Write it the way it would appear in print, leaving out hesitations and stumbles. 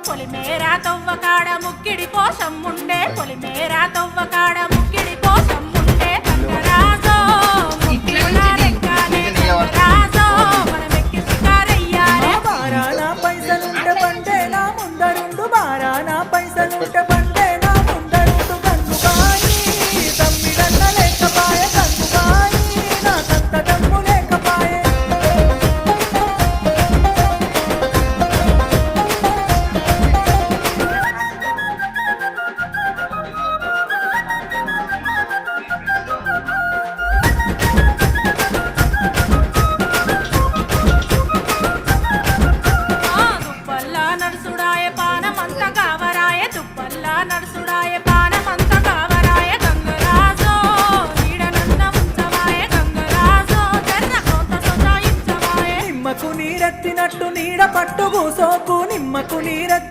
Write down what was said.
పొలిమేరా తవ్వకాడ ముక్కిడి కోసం ఉండే పొలిమేరా తవ్వకాడ ముక్కిడి కోసం ఉండే తంగరాజో ముక్కిడిలా రెక్కాలే తంగరాజో మనమెక్కి షికారయ్యాలే బారానా పైసలుంటే పంటేనా ముందరుండు బారానా పైసలుంటే పంటేనా ముందరుండు కన్నుకాయి తమ్మిడన్న లేకపాయే కన్నుకాయి నాకంత దమ్ము లేకపాయే దుప్పల్లా నడుసుడాయే పానమంత కావరాయే దుప్పల్లా నడుసుడాయే పానమంత కావరాయే గంగరాజో నీడనన్న ఉంచవాయే గంగరాజో జర్ర కొంత సొచాయించవాయే నిమ్మకు నీరెత్తినట్టు నీడ పట్టు కూసోకు నిమ్మకు నీరెత్తి